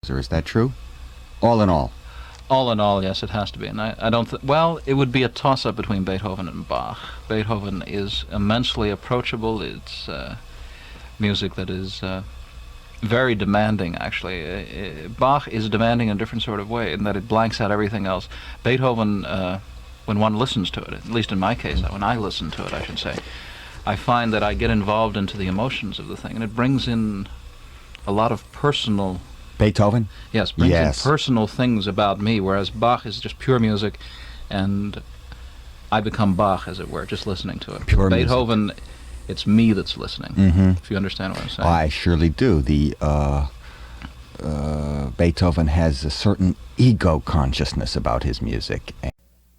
concerts. Is that true? All in all. All in all, yes, it has to be. And I don't well, it would be a toss-up between Beethoven and Bach. Beethoven is immensely approachable. It's music that is very demanding, actually. Bach is demanding in a different sort of way, in that it blanks out everything else. Beethoven, when one listens to it, at least in my case, when I listen to it, I should say, I find that I get involved into the emotions of the thing, and it brings in a lot of personal... Beethoven? Yes, brings in personal things about me, whereas Bach is just pure music, and I become Bach, as it were, just listening to it. Pure Beethoven, music. It's me that's listening, if you understand what I'm saying. I surely do. Beethoven has a certain ego consciousness about his music.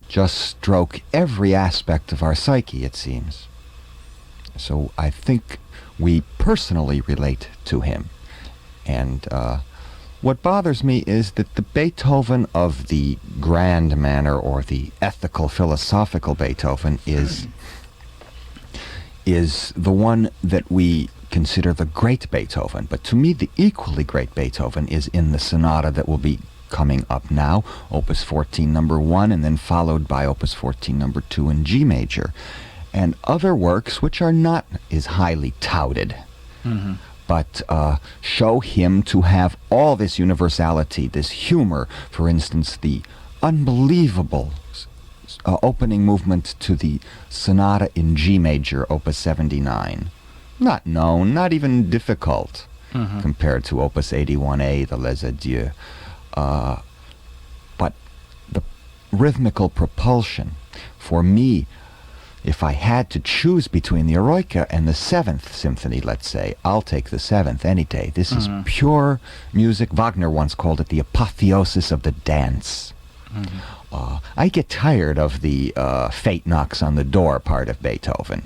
Just stroke every aspect of our psyche, it seems. So I think we personally relate to him. And what bothers me is that the Beethoven of the grand manner, or the ethical, philosophical Beethoven, is the one that we consider the great Beethoven. But to me, the equally great Beethoven is in the sonata that will be coming up now, Opus 14 number 1, and then followed by Opus 14 number 2 in G major, and other works which are not as highly touted. But show him to have all this universality, this humor. For instance, the unbelievable opening movement to the sonata in G major, Opus 79. Not known, not even difficult, compared to Opus 81A, the Les Adieux. But the rhythmical propulsion, for me, if I had to choose between the Eroica and the 7th Symphony, let's say, I'll take the 7th any day. This is pure music. Wagner once called it the apotheosis of the dance. I get tired of the fate knocks on the door part of Beethoven.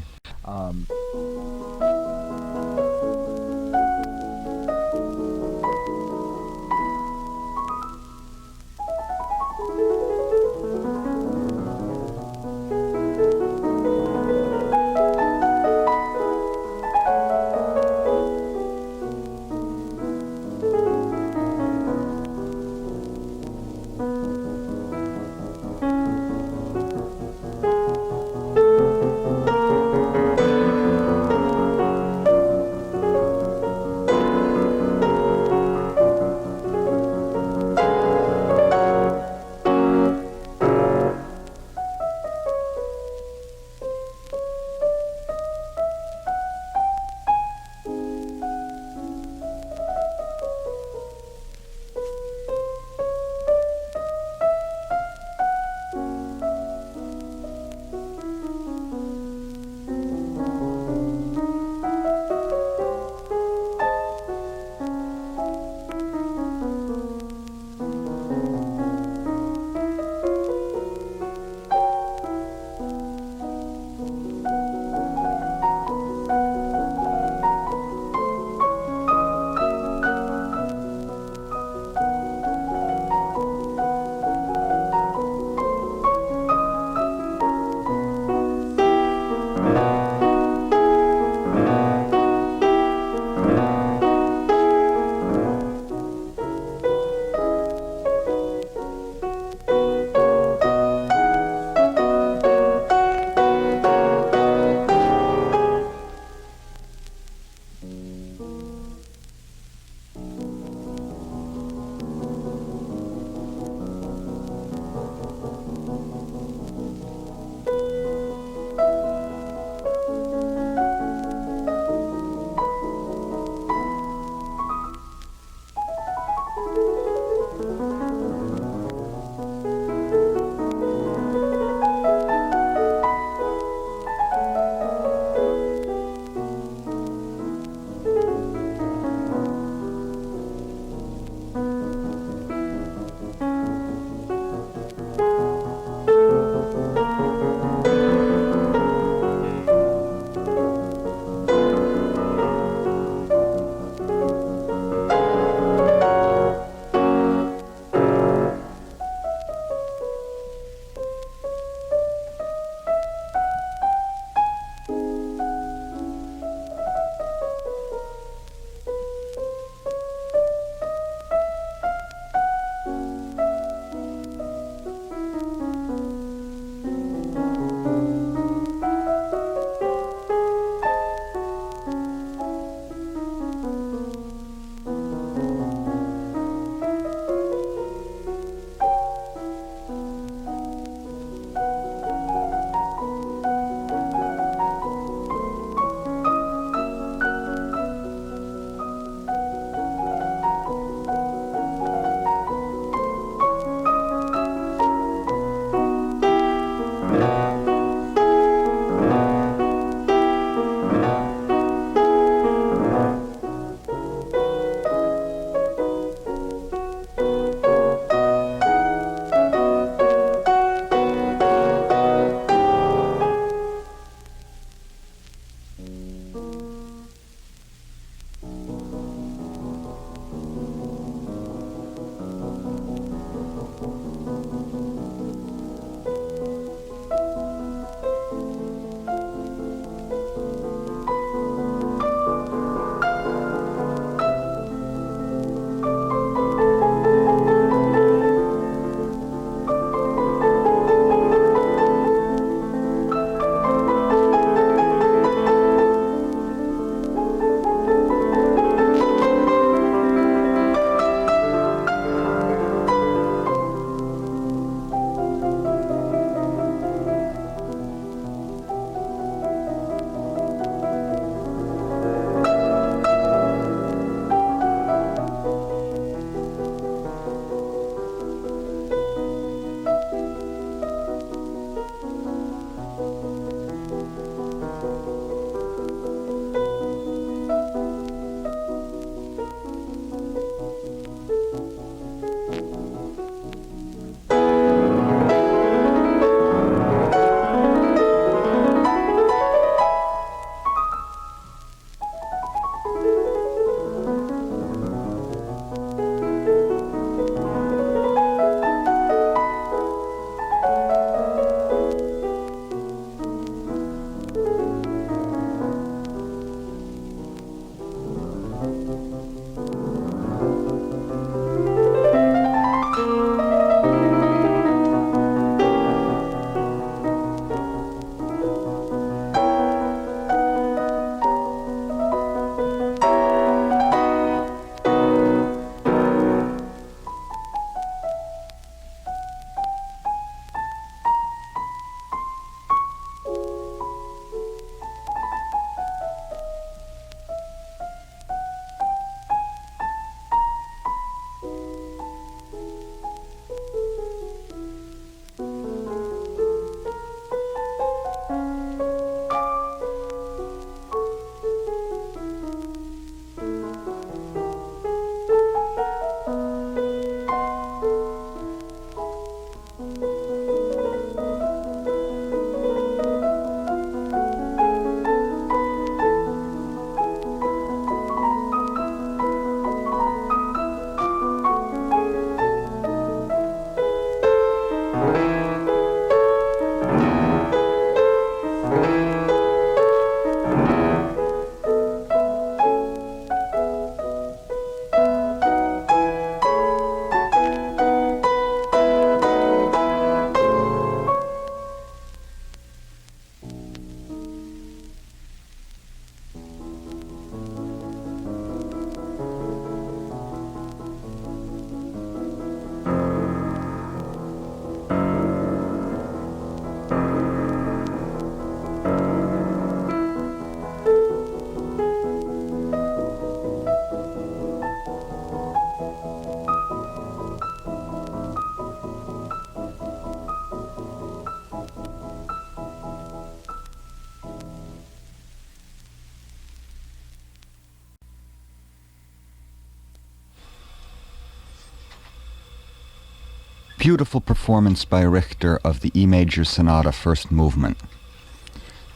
beautiful performance by Richter of the E major sonata first movement.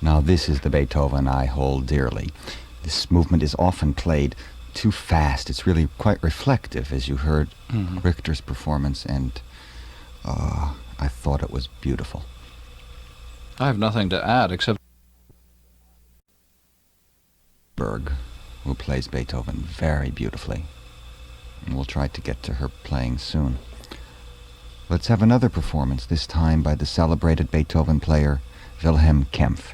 Now this is the Beethoven I hold dearly. This movement is often played too fast. It's really quite reflective, as you heard Richter's performance, and I thought it was beautiful. I have nothing to add except Berg, who plays Beethoven very beautifully. And we'll try to get to her playing soon. Let's have another performance, this time by the celebrated Beethoven player Wilhelm Kempff.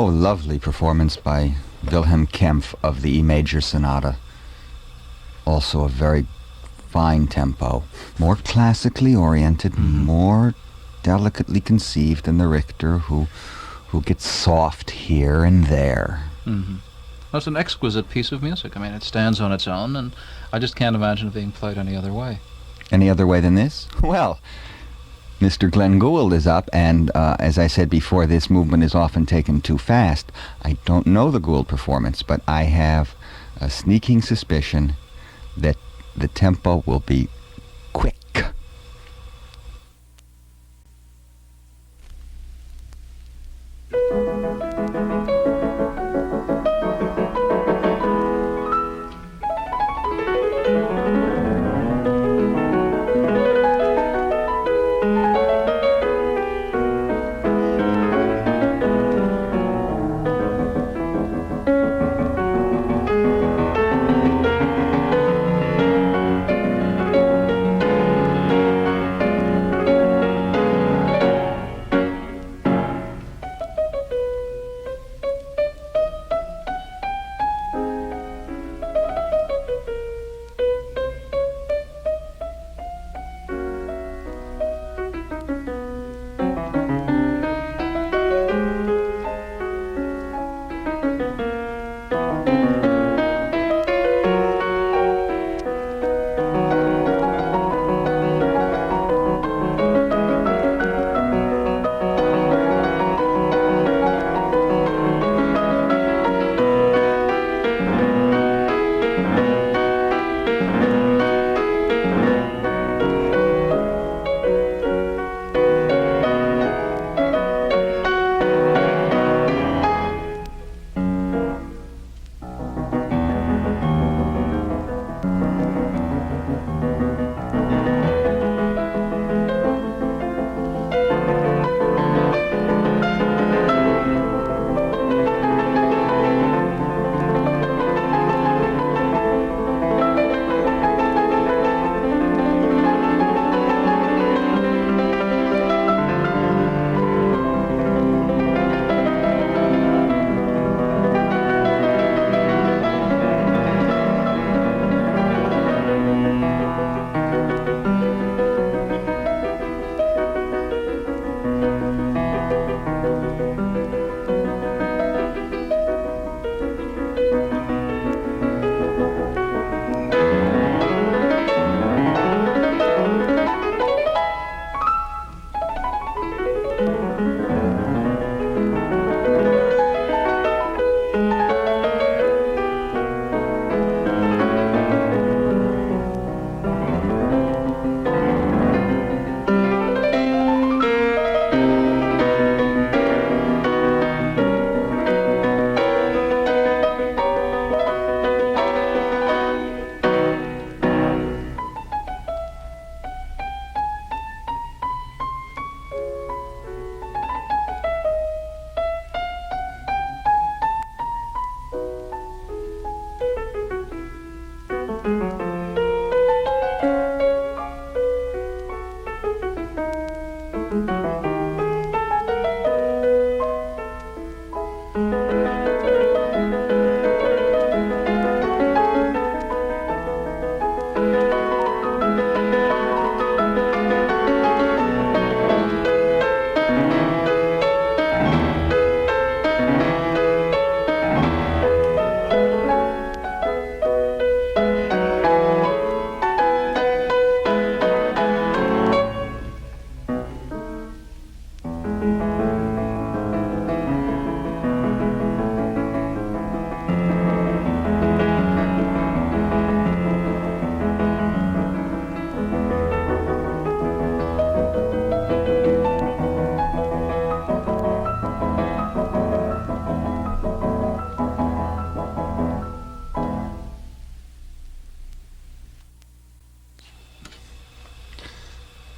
Oh, lovely performance by Wilhelm Kempf of the E major sonata. Also a very fine tempo. More classically oriented, more delicately conceived than the Richter, who gets soft here and there. Mm-hmm. Well, it's an exquisite piece of music. I mean, it stands on its own, and I just can't imagine it being played any other way. Any other way than this? Well, Mr. Glenn Gould is up, and as I said before, this movement is often taken too fast. I don't know the Gould performance, but I have a sneaking suspicion that the tempo will be quick.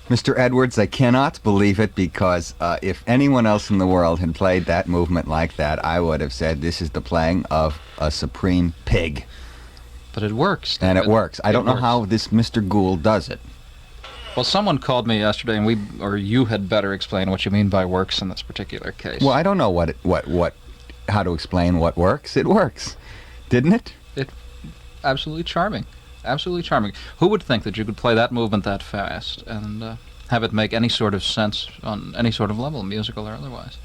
Mr. Edwards, I cannot believe it, because if anyone else in the world had played that movement like that, I would have said this is the playing of a supreme pig. But it works. And it works. I don't know how this Mr. Gould does it. Well, someone called me yesterday, and you had better explain what you mean by works in this particular case. Well, I don't know what how to explain what works. It works, didn't it? Absolutely charming. Absolutely charming. Who would think that you could play that movement that fast and have it make any sort of sense on any sort of level, musical or otherwise?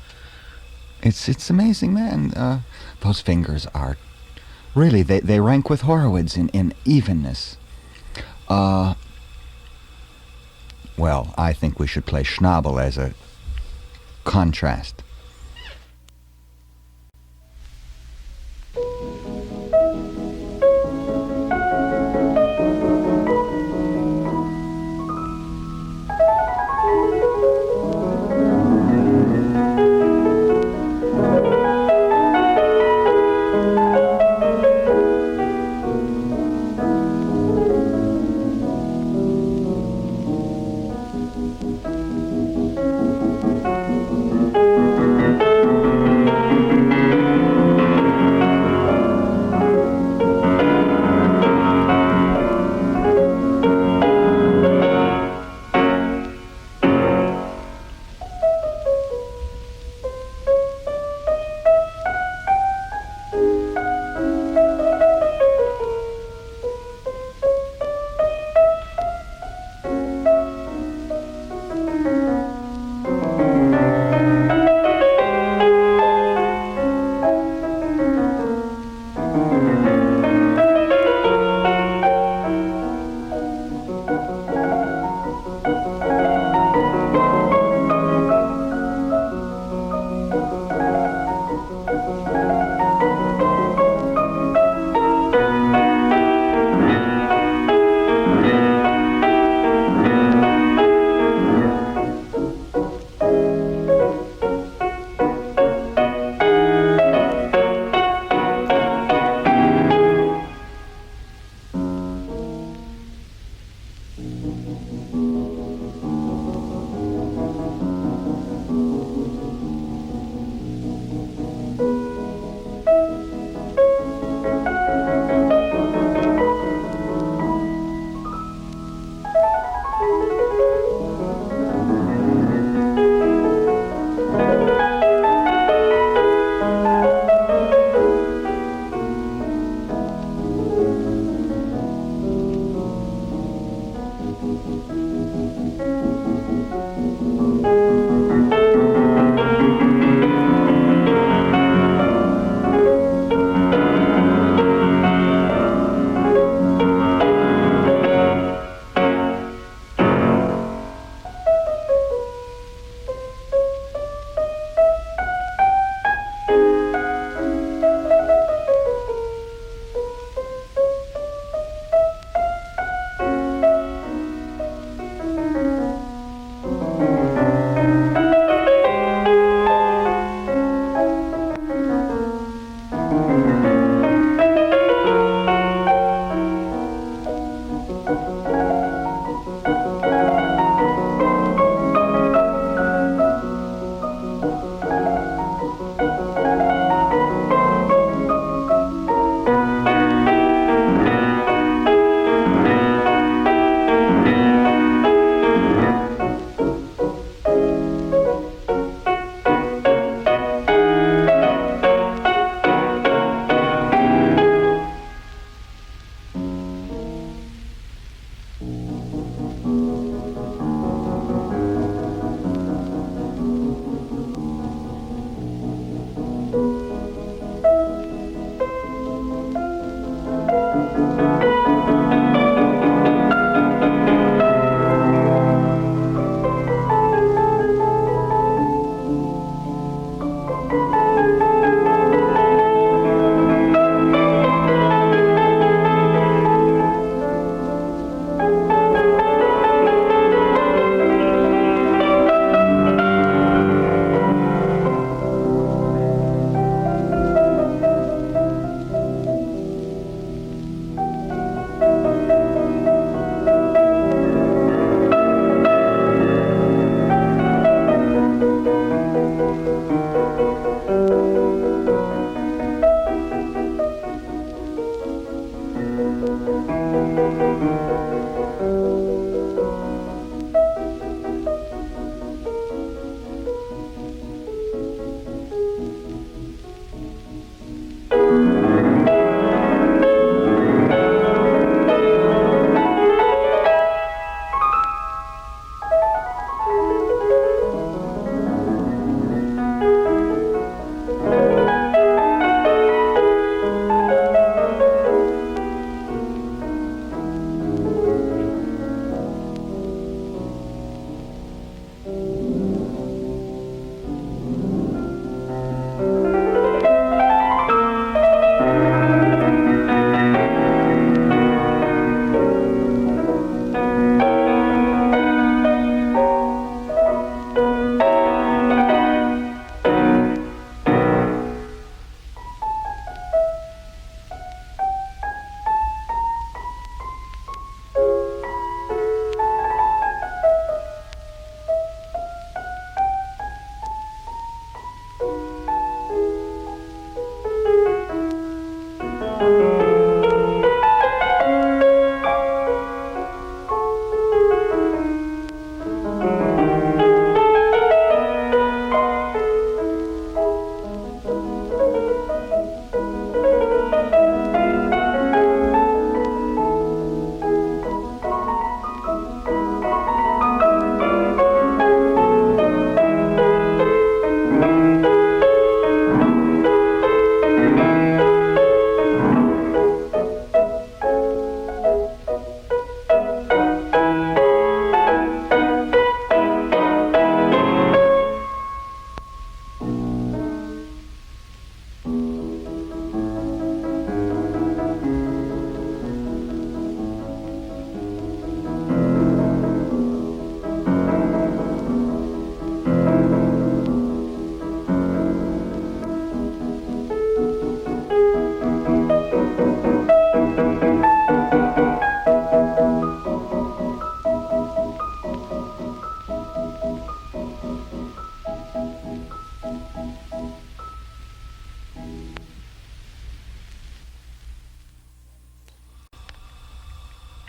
It's amazing, man. Those fingers are really, they rank with Horowitz in evenness. Well, I think we should play Schnabel as a contrast.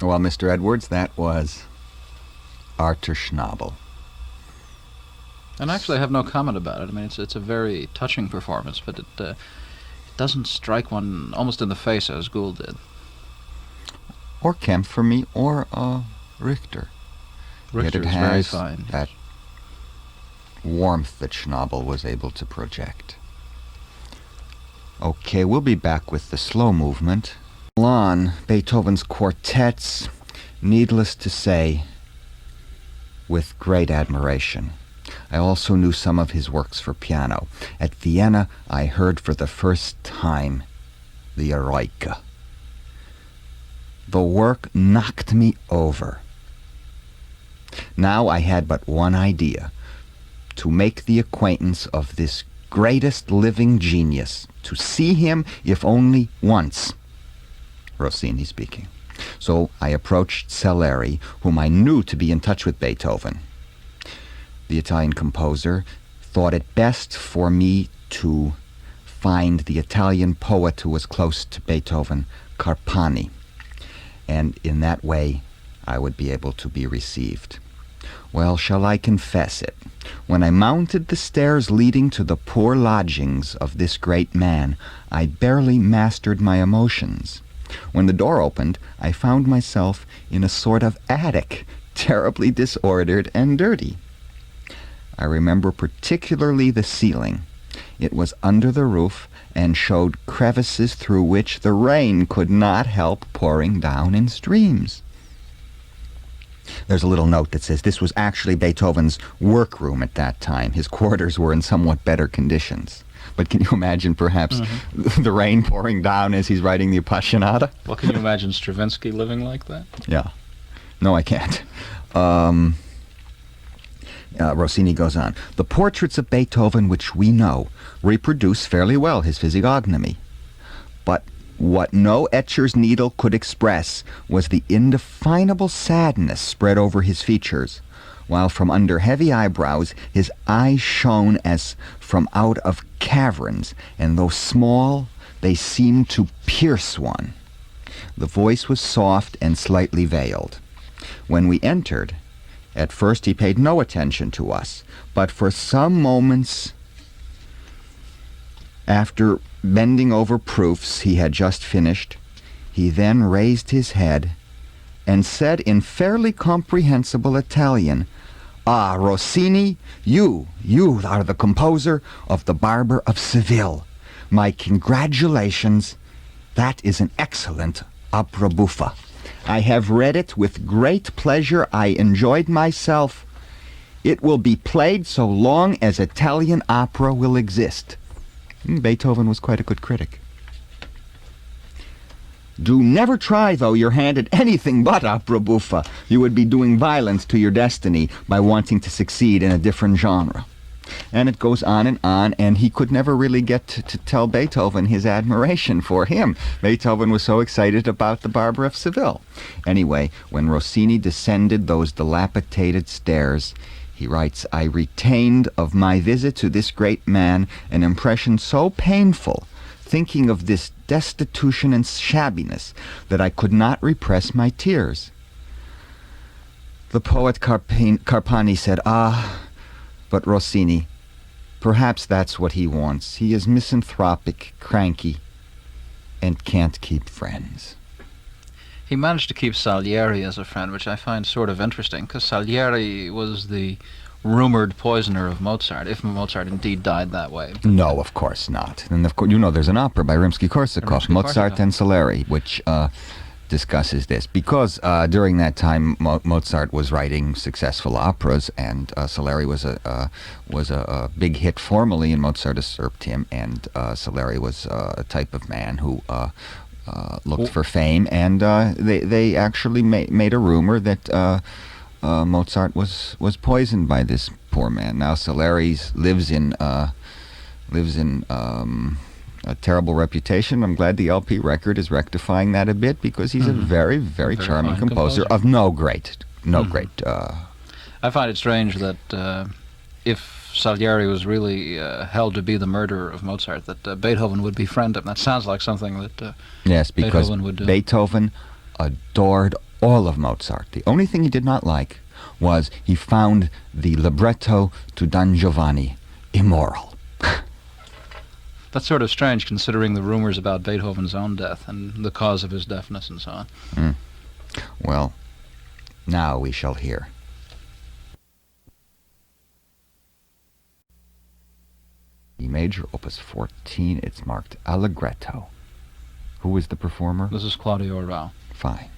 Well, Mr. Edwards, that was Arthur Schnabel. And actually, I have no comment about it. I mean, it's a very touching performance, but it doesn't strike one almost in the face as Gould did. Or Kemp for me, or Richter. Richter Yet it is very has fine. that warmth that Schnabel was able to project. Okay, we'll be back with the slow movement. On Beethoven's quartets, needless to say, with great admiration. I also knew some of his works for piano. At Vienna, I heard for the first time the Eroica. The work knocked me over. Now I had but one idea: to make the acquaintance of this greatest living genius, to see him, if only once. Rossini speaking. So I approached Salieri, whom I knew to be in touch with Beethoven. The Italian composer thought it best for me to find the Italian poet who was close to Beethoven, Carpani, and in that way I would be able to be received. Well, shall I confess it? When I mounted the stairs leading to the poor lodgings of this great man, I barely mastered my emotions. When the door opened, I found myself in a sort of attic, terribly disordered and dirty. I remember particularly the ceiling. It was under the roof and showed crevices through which the rain could not help pouring down in streams. There's a little note that says this was actually Beethoven's workroom at that time. His quarters were in somewhat better conditions. But can you imagine, perhaps, the rain pouring down as he's writing the Appassionata? Well, can you imagine Stravinsky living like that? Yeah. No, I can't. Rossini goes on. The portraits of Beethoven, which we know, reproduce fairly well his physiognomy. But what no etcher's needle could express was the indefinable sadness spread over his features, while from under heavy eyebrows his eyes shone as from out of caverns, and though small, they seemed to pierce one. The voice was soft and slightly veiled. When we entered, at first he paid no attention to us, but for some moments after bending over proofs he had just finished, he then raised his head and said in fairly comprehensible Italian, "Ah, Rossini, you are the composer of The Barber of Seville. My congratulations. That is an excellent opera buffa. I have read it with great pleasure. I enjoyed myself. It will be played so long as Italian opera will exist." Beethoven was quite a good critic. "Do never try, though, your hand at anything but opera buffa. You would be doing violence to your destiny by wanting to succeed in a different genre." And it goes on, and he could never really get to tell Beethoven his admiration for him. Beethoven was so excited about The Barber of Seville. Anyway, when Rossini descended those dilapidated stairs, he writes, "I retained of my visit to this great man an impression so painful, thinking of this destitution and shabbiness, that I could not repress my tears." The poet Carpani said, "Ah, but Rossini, perhaps that's what he wants. He is misanthropic, cranky, and can't keep friends." He managed to keep Salieri as a friend, which I find sort of interesting, because Salieri was the rumored poisoner of Mozart, if Mozart indeed died that way. No, of course not. And of course, there's an opera by Rimsky-Korsakov, Mozart and Salieri, which discusses this, because during that time Mozart was writing successful operas, and Salieri was a big hit formally, and Mozart usurped him, and Salieri was a type of man who looked for fame, and they actually made a rumor that Mozart was poisoned by this poor man. Now Salieri lives in a terrible reputation. I'm glad the LP record is rectifying that a bit, because he's a very, very charming composer of no great. I find it strange that if Salieri was really held to be the murderer of Mozart, that Beethoven would befriend him. That sounds like something that yes, because Beethoven would do. Beethoven adored all of Mozart. The only thing he did not like was he found the libretto to Don Giovanni immoral. That's sort of strange, considering the rumors about Beethoven's own death and the cause of his deafness and so on. Well, now we shall hear. E major, opus 14, it's marked Allegretto. Who is the performer? This is Claudio Rao. Fine.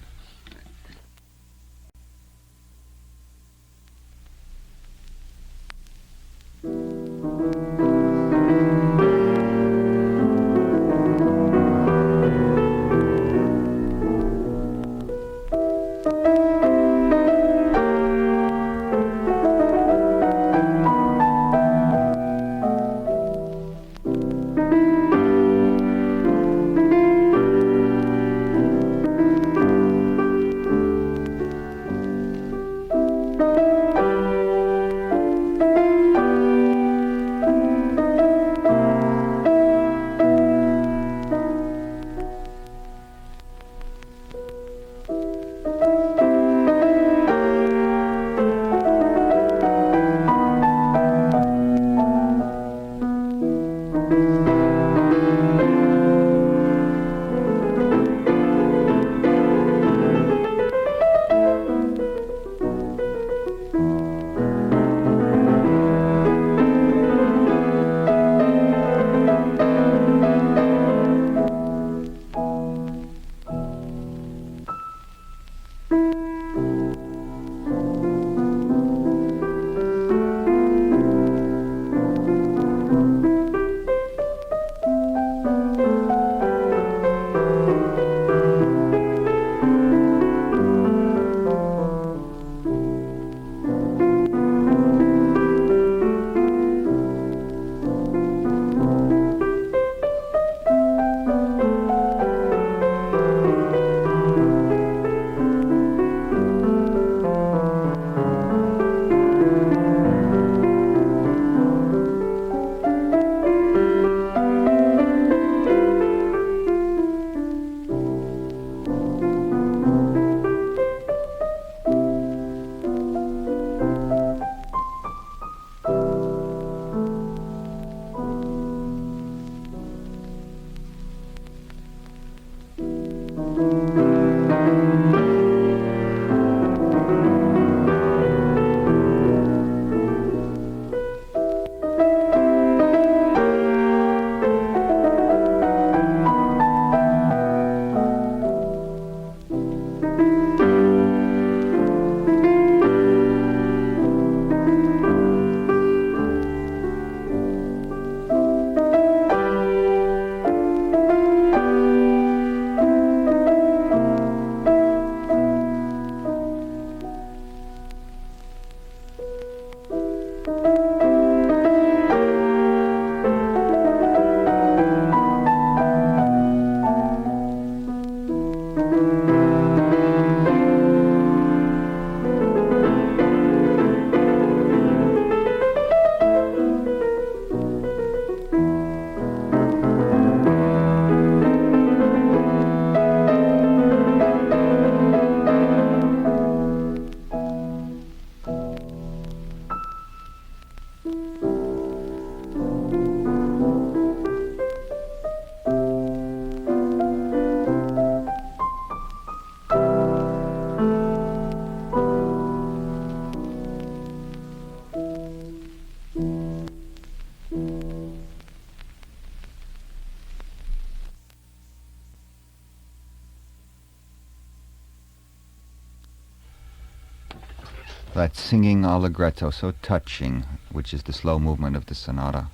That singing allegretto, so touching, which is the slow movement of the sonata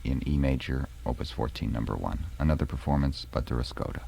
in E major, opus 14, number 1. Another performance, but the Rascoda.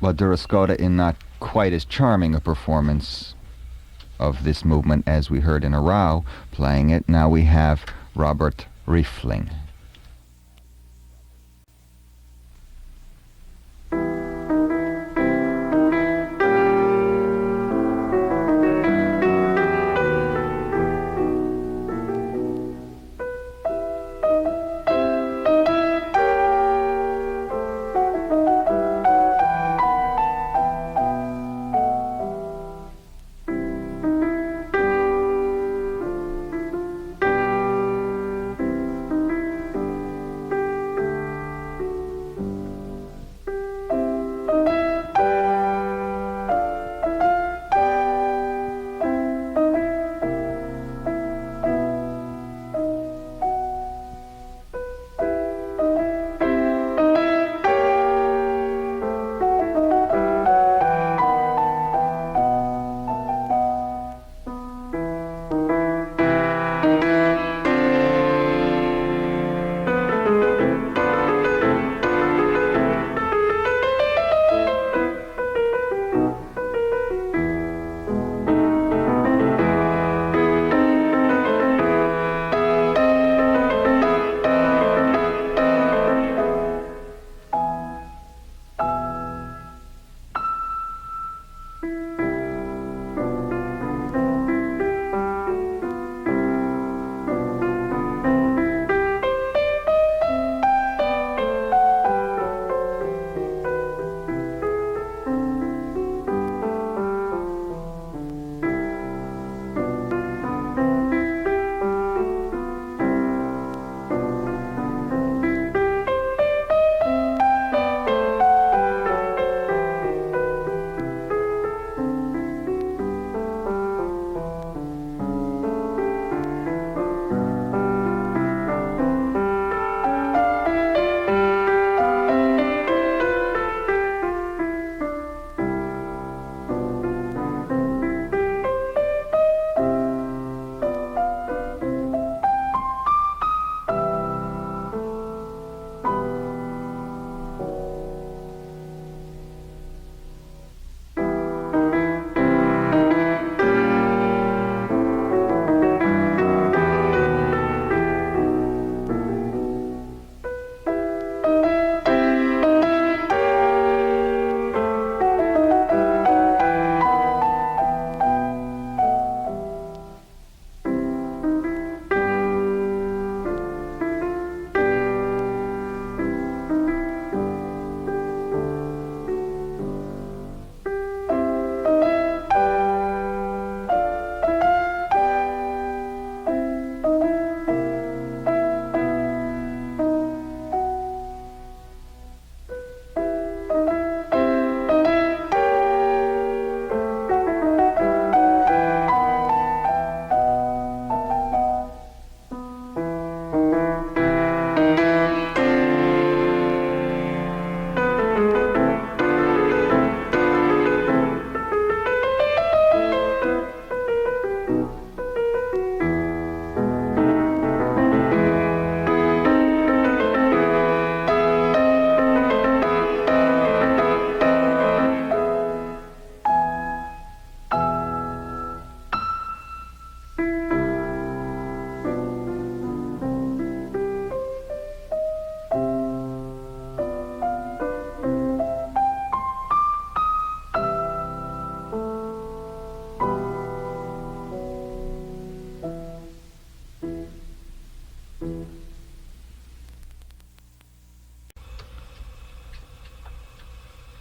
Well, Durascoda in not quite as charming a performance of this movement as we heard in Arau playing it. Now we have Robert Riefling.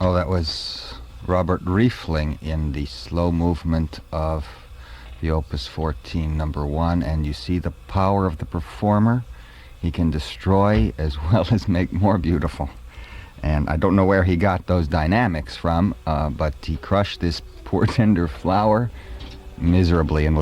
Oh, that was Robert Riefling in the slow movement of the Opus 14 number 1, and you see the power of the performer. He can destroy as well as make more beautiful. And I don't know where he got those dynamics from, but he crushed this poor tender flower miserably, and